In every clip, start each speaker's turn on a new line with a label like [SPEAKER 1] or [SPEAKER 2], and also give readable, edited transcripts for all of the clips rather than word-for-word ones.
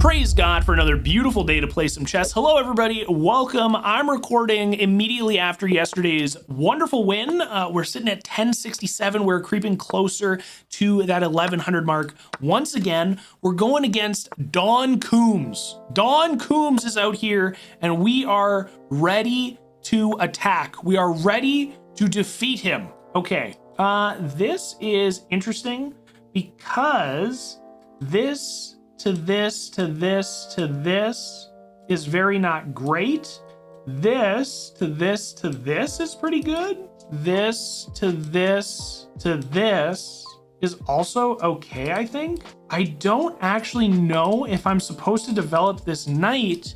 [SPEAKER 1] Praise God for another beautiful day to play some chess. Hello, everybody. Welcome. I'm recording immediately after yesterday's wonderful win. We're sitting at 1067. We're creeping closer to that 1100 mark. Once again, we're going against Don Coombs. Don Coombs is out here, and we are ready to attack. We are ready to defeat him. Okay, this is interesting because this to this to this to this is very not great. This to this to this is pretty good. This to this to this is also okay, I think. I don't actually know if I'm supposed to develop this knight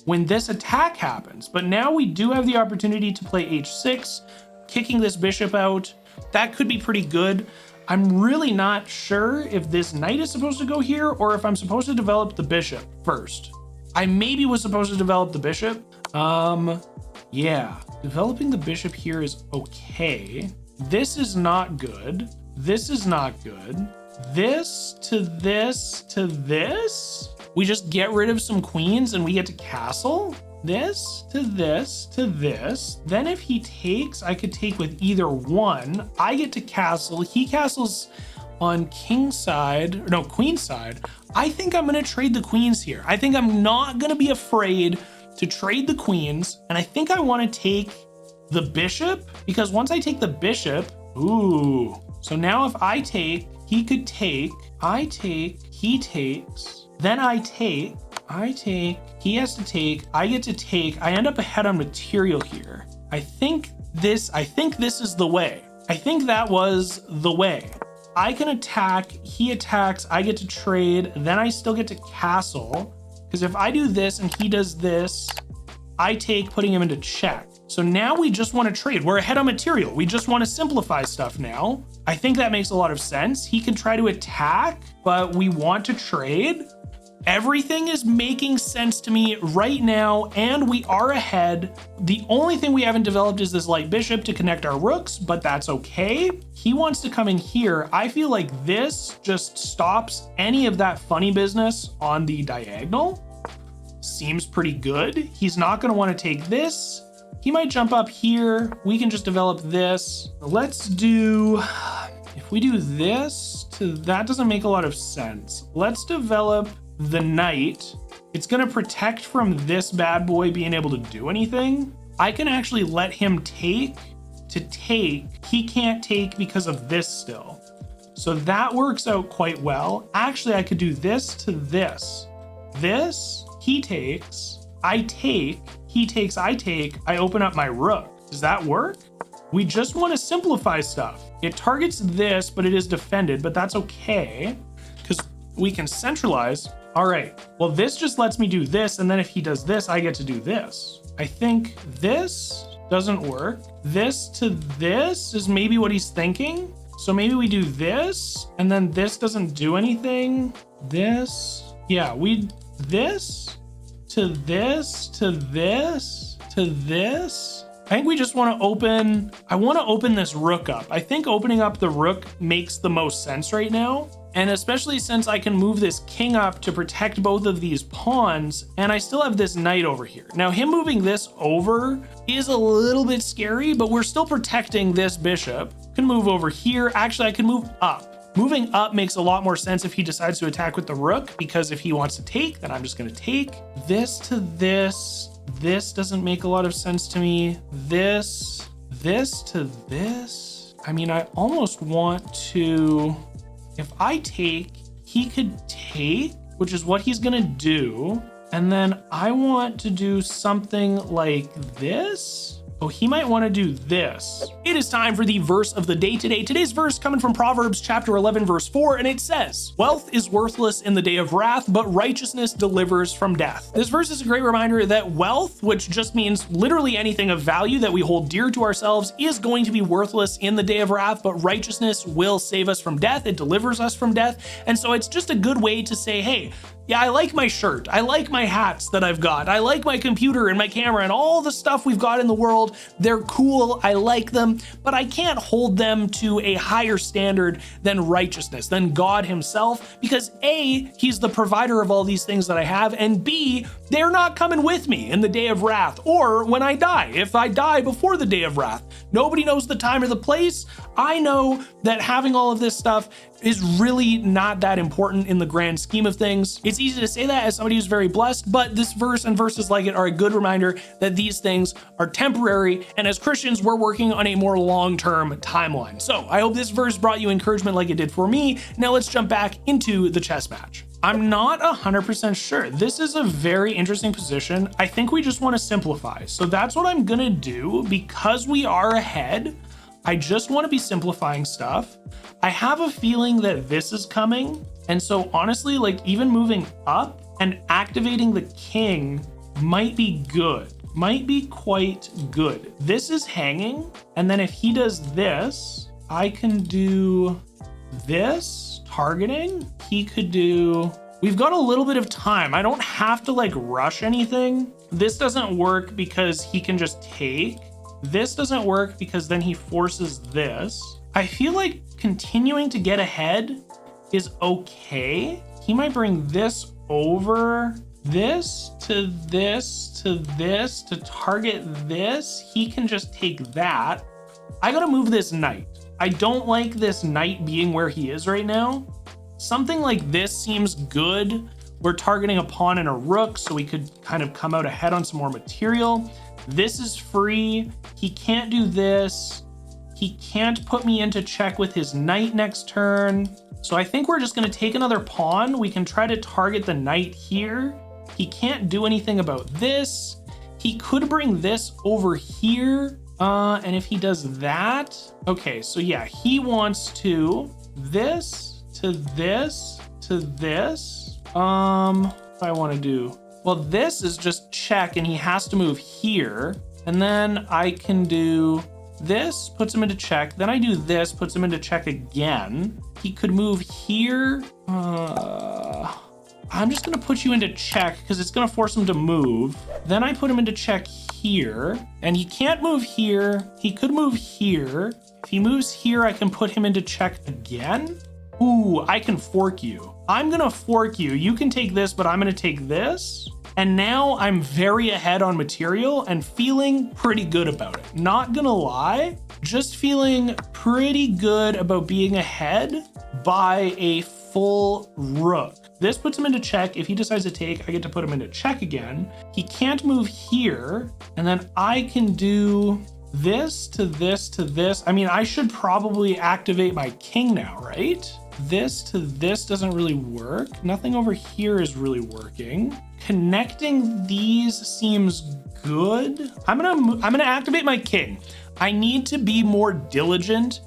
[SPEAKER 1] when this attack happens, but now we do have the opportunity to play h6, kicking this bishop out. That could be pretty good. I'm really not sure if this knight is supposed to go here or if I'm supposed to develop the bishop first. I maybe was supposed to develop the bishop. Yeah, developing the bishop here is okay. This is not good. This is not good. This to this to this. We just get rid of some queens and we get to castle. This to this to this. Then if he takes, I could take with either one. I get to castle. He castles on king side, no, queen side. I think I'm gonna trade the queens here. I think I'm not gonna be afraid to trade the queens. And I think I wanna take the bishop because once I take the bishop, ooh. So now if I take, he could take, I take, he takes, then I take, he has to take, I get to take, I end up ahead on material here. I think this is the way. I think that was the way. I can attack, he attacks, I get to trade, then I still get to castle. Because if I do this and he does this, I take, putting him into check. So now we just want to trade. We're ahead on material. We just want to simplify stuff now. I think that makes a lot of sense. He can try to attack, but we want to trade. Everything is making sense to me right now, and we are ahead. The only thing we haven't developed is this light bishop to connect our rooks, but that's okay. He wants to come in here. I feel like this just stops any of that funny business on the diagonal. Seems pretty good. He's not going to want to take this. He might jump up here. We can just develop this. Let's do, if we do this to that doesn't make a lot of sense. Let's develop the knight. It's going to protect from this bad boy being able to do anything. I can actually let him take to take. He can't take because of this still. So that works out quite well. Actually, I could do this to this. This, he takes, I take, he takes, I take, I open up my rook. Does that work? We just want to simplify stuff. It targets this, but it is defended, but that's okay because we can centralize. All right, well, this just lets me do this. And then if he does this, I get to do this. I think this doesn't work. This to this is maybe what he's thinking. So maybe we do this and then this doesn't do anything. This, yeah, this to this to this to this. I think we just want to open, I want to open this rook up. I think opening up the rook makes the most sense right now. And especially since I can move this king up to protect both of these pawns, and I still have this knight over here. Now, him moving this over is a little bit scary, but we're still protecting this bishop. Can move over here. Actually, I can move up. Moving up makes a lot more sense if he decides to attack with the rook, because if he wants to take, then I'm just going to take. This to this. This doesn't make a lot of sense to me. This to this. I mean, I almost want to... If I take, he could take, which is what he's gonna do. And then I want to do something like this. Oh, he might want to do this. It is time for the verse of the day today. Today's verse coming from Proverbs chapter 11, verse 4, and it says, "Wealth is worthless in the day of wrath, but righteousness delivers from death." This verse is a great reminder that wealth, which just means literally anything of value that we hold dear to ourselves, is going to be worthless in the day of wrath, but righteousness will save us from death. It delivers us from death. And so it's just a good way to say, hey, Yeah, I like my shirt. I like my hats that I've got. I like my computer and my camera and all the stuff we've got in the world. They're cool. I like them, but I can't hold them to a higher standard than righteousness, than God himself, because A, he's the provider of all these things that I have, and B, they're not coming with me in the day of wrath or when I die. If I die before the day of wrath, nobody knows the time or the place. I know that having all of this stuff is really not that important in the grand scheme of things. It's easy to say that as somebody who's very blessed, but this verse and verses like it are a good reminder that these things are temporary, and as Christians, we're working on a more long-term timeline. So I hope this verse brought you encouragement like it did for me. Now let's jump back into the chess match. I'm not 100% sure. This is a very interesting position. I think we just want to simplify. So that's what I'm gonna do because we are ahead. I just want to be simplifying stuff. I have a feeling that this is coming. And so honestly, like even moving up and activating the king might be good, might be quite good. This is hanging. And then if he does this, I can do this targeting. He could do, we've got a little bit of time. I don't have to like rush anything. This doesn't work because he can just take. This doesn't work because then he forces this. I feel like continuing to get ahead is okay. He might bring this over, this to this to this to target this. He can just take that. I gotta move this knight. I don't like this knight being where he is right now. Something like this seems good. We're targeting a pawn and a rook, so we could kind of come out ahead on some more material. This is free. He can't do this. He can't put me into check with his knight next turn. So I think we're just going to take another pawn. We can try to target the knight here. He can't do anything about this. He could bring this over here. And if he does that, okay, so yeah, he wants to this to this to this. What do I want to do? Well, this is just check and he has to move here. And then I can do this, puts him into check. Then I do this, puts him into check again. He could move here. I'm just gonna put you into check because it's gonna force him to move. Then I put him into check here and he can't move here. He could move here. If he moves here, I can put him into check again. Ooh, I can fork you. I'm gonna fork you. You can take this, but I'm gonna take this. And now I'm very ahead on material and feeling pretty good about it. Not gonna lie, just feeling pretty good about being ahead by a full rook. This puts him into check. If he decides to take, I get to put him into check again. He can't move here. And then I can do this to this to this. I mean, I should probably activate my king now, right? This to this doesn't really work. Nothing over here is really working. Connecting these seems good. I'm gonna activate my king. I need to be more diligent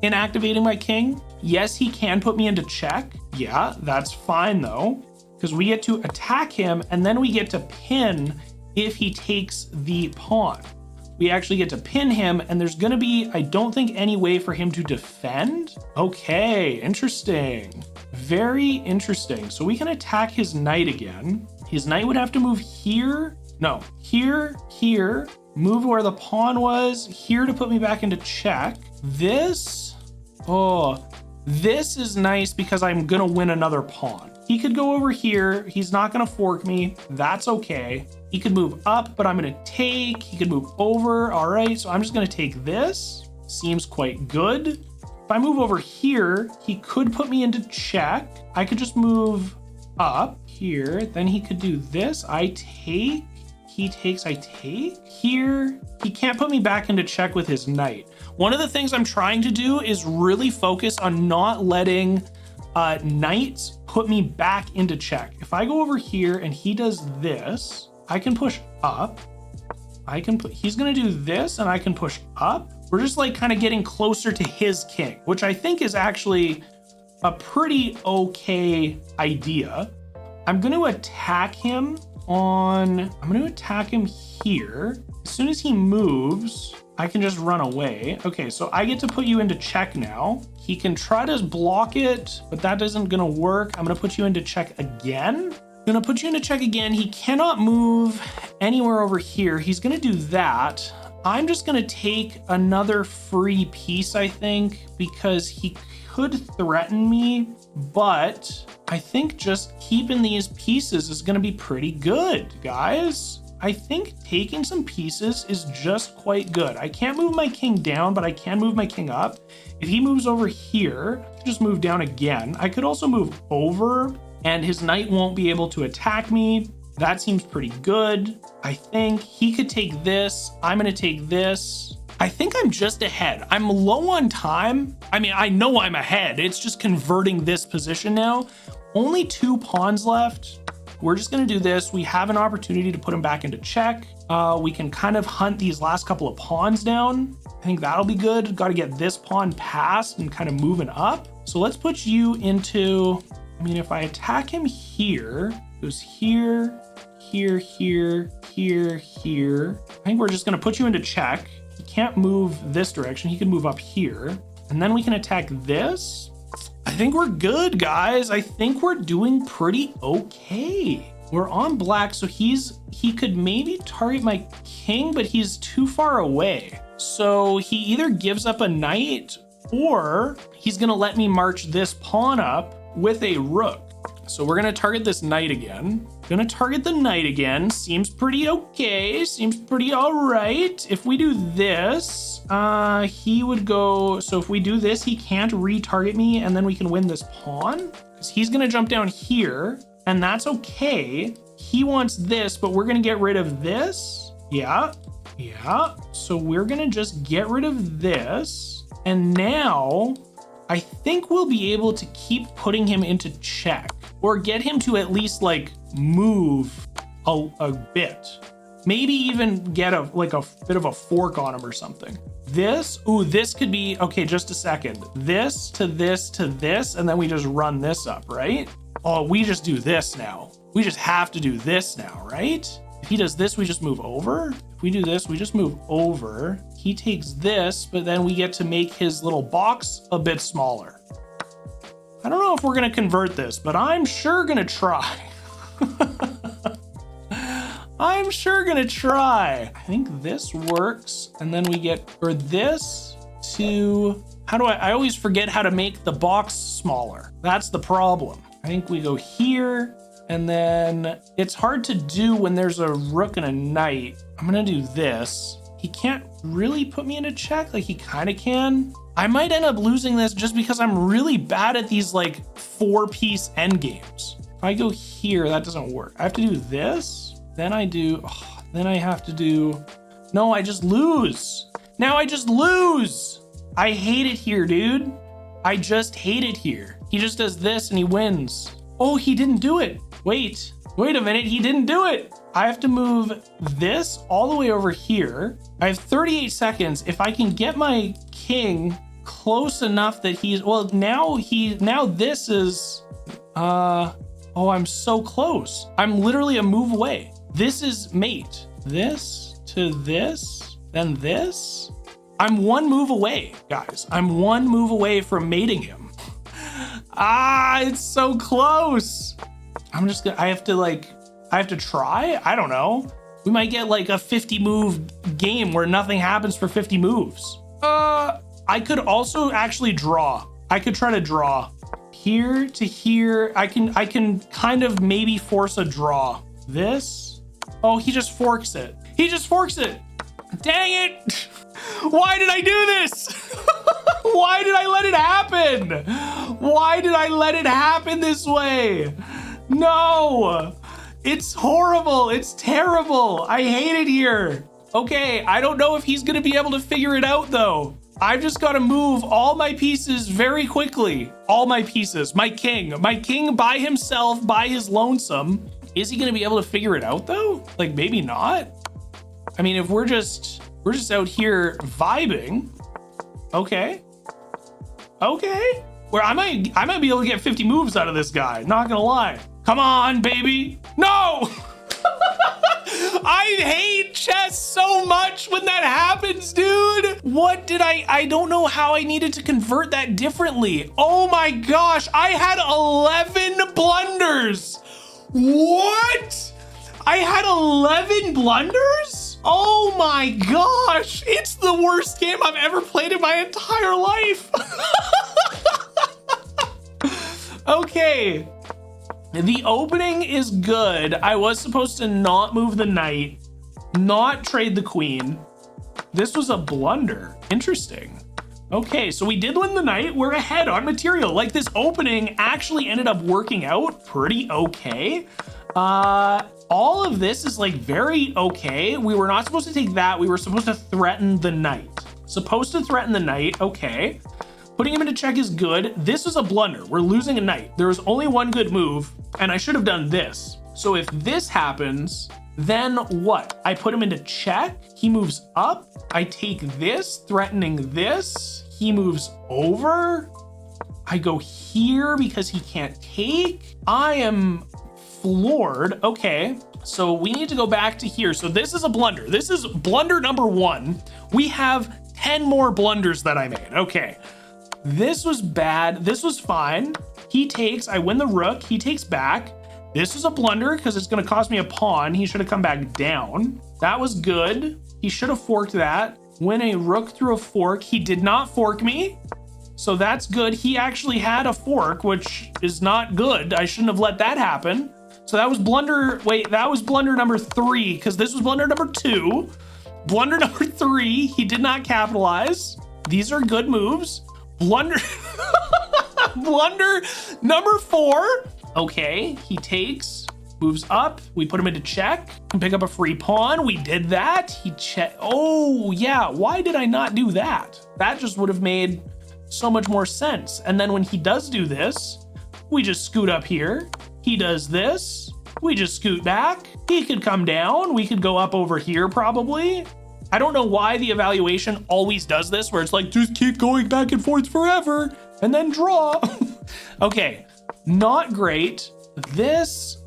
[SPEAKER 1] in activating my king. Yes, he can put me into check. Yeah, that's fine though, because we get to attack him and then we get to pin if he takes the pawn. We actually get to pin him and there's gonna be, I don't think, any way for him to defend. Okay, interesting. Very interesting. So we can attack his knight again. His knight would have to move here. No, here, here, move where the pawn was, here to put me back into check. This, oh, this is nice because I'm gonna win another pawn. He could go over here. He's not gonna fork me. That's okay. He could move up, but I'm gonna take. He could move over. All right, so I'm just gonna take this. Seems quite good. If I move over here, he could put me into check. I could just move up here. Then he could do this. I take. He takes, I take. Here, he can't put me back into check with his knight. One of the things I'm trying to do is really focus on not letting knights put me back into check. If I go over here and he does this, I can push up. He's gonna do this and I can push up. We're just like kind of getting closer to his king, which I think is actually a pretty okay idea. I'm gonna attack him here. As soon as he moves, I can just run away. Okay, so I get to put you into check now. He can try to block it, but that isn't gonna work. I'm gonna put you into check again. Gonna put you into check again. He cannot move anywhere over here. He's gonna do that. I'm just gonna take another free piece, I think, because he could threaten me, but I think just keeping these pieces is gonna be pretty good, guys. I think taking some pieces is just quite good. I can't move my king down, but I can move my king up. If he moves over here, just move down again. I could also move over and his knight won't be able to attack me. That seems pretty good. I think he could take this. I'm gonna take this. I think I'm just ahead. I'm low on time. I mean, I know I'm ahead. It's just converting this position now. Only 2 pawns left. We're just gonna do this. We have an opportunity to put him back into check. We can kind of hunt these last couple of pawns down. I think that'll be good. Got to get this pawn passed and kind of moving up. So let's put you into, I mean, if I attack him here, goes here, here, here, here, here. I think we're just gonna put you into check. He can't move this direction. He can move up here. And then we can attack this. I think we're good, guys. I think we're doing pretty okay. We're on black, so he could maybe target my king, but he's too far away. So he either gives up a knight or he's gonna let me march this pawn up with a rook. So we're gonna target this knight again. Gonna target the knight again. Seems pretty okay. Seems pretty all right. If we do this, he would go. So if we do this, he can't retarget me, and then we can win this pawn because he's gonna jump down here, and that's okay. He wants this, but we're gonna get rid of this. Yeah. So we're gonna just get rid of this, and now I think we'll be able to keep putting him into check or get him to at least like move a bit. Maybe even get a bit of a fork on him or something. This could be, okay, just a second. This to this to this, and then we just run this up, right? Oh, we just do this now. We just have to do this now, right? If he does this, we just move over. If we do this, we just move over. He takes this, but then we get to make his little box a bit smaller. I don't know if we're gonna convert this, but I'm sure gonna try. I'm sure gonna try. I think this works, and then we get, or this to, I always forget how to make the box smaller. That's the problem. I think we go here, and then it's hard to do when there's a rook and a knight. I'm gonna do this. He can't really put me into check, like he kind of can. I might end up losing this just because I'm really bad at these like 4-piece endgames. If I go here, that doesn't work. I have to do this, then I have to do, no, I just lose. Now I just lose. I hate it here, dude. I just hate it here. He just does this and he wins. Oh, he didn't do it. Wait a minute, he didn't do it. I have to move this all the way over here. I have 38 seconds. If I can get my king close enough that he's, well, now this is, oh, I'm so close. I'm literally a move away. This is mate. This to this, then this. I'm 1 move away, guys. I'm 1 move away from mating him. It's so close. I have to try? I don't know. We might get like a 50 move game where nothing happens for 50 moves. I could also actually draw. I could try to draw here to here. I can kind of maybe force a draw. This. Oh, he just forks it. He just forks it. Dang it. Why did I do this? Why did I let it happen? Why did I let it happen this way? No, it's horrible. It's terrible. I hate it here. Okay, I don't know if he's gonna be able to figure it out though. I've just got to move all my pieces very quickly. All my pieces, my king by himself, by his lonesome. Is he gonna be able to figure it out though? Like maybe not. I mean, if we're just out here vibing. Okay. Where I might be able to get 50 moves out of this guy. Not gonna lie. Come on, baby. No! I hate chess so much when that happens, dude. What did I don't know how I needed to convert that differently. Oh my gosh, I had 11 blunders. What? I had 11 blunders? Oh my gosh. It's the worst game I've ever played in my entire life. Okay. The opening is good. I was supposed to not move the knight, not trade the queen. This was a blunder. Interesting. Okay, so we did win the knight. We're ahead on material. Like, this opening actually ended up working out pretty okay. All of this is like very okay. We were not supposed to take that. We were supposed to threaten the knight. Supposed to threaten the knight. Okay. Putting him into check is good. This is a blunder. We're losing a knight. There was only one good move, and I should have done this. So if this happens, then what? I put him into check. He moves up. I take this, threatening this. He moves over. I go here because he can't take. I am floored. Okay, so we need to go back to here. So this is a blunder. This is blunder number 1. We have 10 more blunders that I made. Okay, this was bad. This was fine. He takes, I win the rook. He takes back. This is a blunder because it's going to cost me a pawn. He should have come back down. That was good. He should have forked that. Win a rook through a fork. He did not fork me. So that's good. He actually had a fork, which is not good. I shouldn't have let that happen. So that was blunder. Wait, that was blunder number 3, because this was blunder number 2. Blunder number 3, he did not capitalize. These are good moves. Blunder, blunder number 4. Okay, he takes, moves up. We put him into check and pick up a free pawn. We did that. He check. Oh yeah, why did I not do that? That just would have made so much more sense. And then when he does do this, we just scoot up here. He does this, we just scoot back. He could come down. We could go up over here probably. I don't know why the evaluation always does this, where it's like, just keep going back and forth forever and then draw. Okay, not great. This,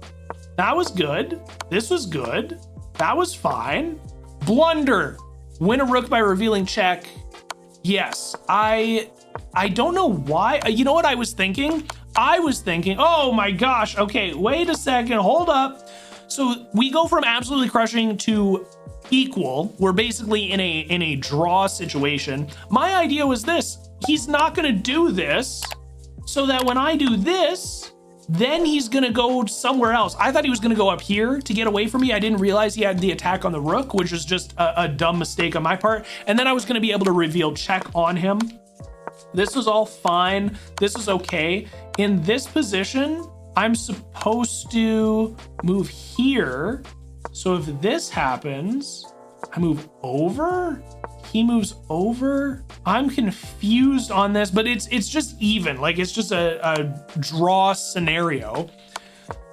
[SPEAKER 1] that was good. This was good. That was fine. Blunder. Win a rook by revealing check. Yes, I don't know why. You know what I was thinking? I was thinking, oh my gosh, okay, wait a second, hold up. So we go from absolutely crushing to equal. We're basically in a draw situation. My idea was this: he's not gonna do this, so that when I do this, then he's gonna go somewhere else. I thought he was gonna go up here to get away from me. I didn't realize he had the attack on the rook, which is just a dumb mistake on my part. And then I was gonna be able to reveal check on him. This was all fine. This is okay. In this position, I'm supposed to move here. So if this happens, I move over. He moves over. I'm confused on this, but it's just even. Like, it's just a draw scenario.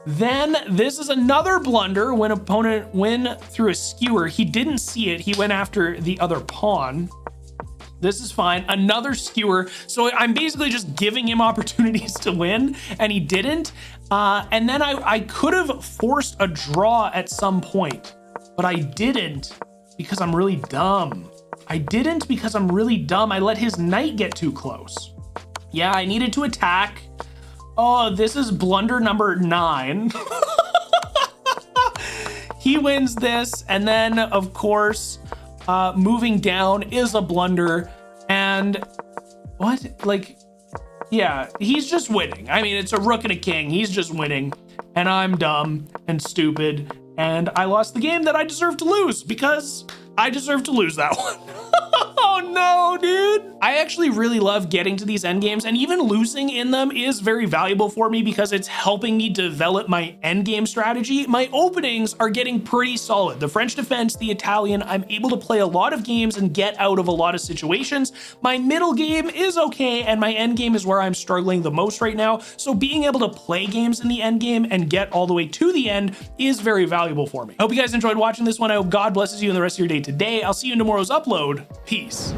[SPEAKER 1] Then this is another blunder when opponent win through a skewer. He didn't see it. He went after the other pawn. This is fine. Another skewer. So I'm basically just giving him opportunities to win, and he didn't. And then I could have forced a draw at some point, but I didn't because I'm really dumb. I didn't because I'm really dumb. I let his knight get too close. Yeah, I needed to attack. Oh, this is blunder number 9. He wins this, and then of course, moving down is a blunder. And what, like, yeah, he's just winning. I mean, it's a rook and a king. He's just winning, and I'm dumb and stupid, and I lost the game that I deserved to lose because I deserve to lose that one. Oh no, dude. I actually really love getting to these endgames, and even losing in them is very valuable for me because it's helping me develop my endgame strategy. My openings are getting pretty solid. The French defense, the Italian, I'm able to play a lot of games and get out of a lot of situations. My middle game is okay, and my endgame is where I'm struggling the most right now. So being able to play games in the endgame and get all the way to the end is very valuable for me. I hope you guys enjoyed watching this one. I hope God blesses you in the rest of your day today. I'll see you in tomorrow's upload. Peace.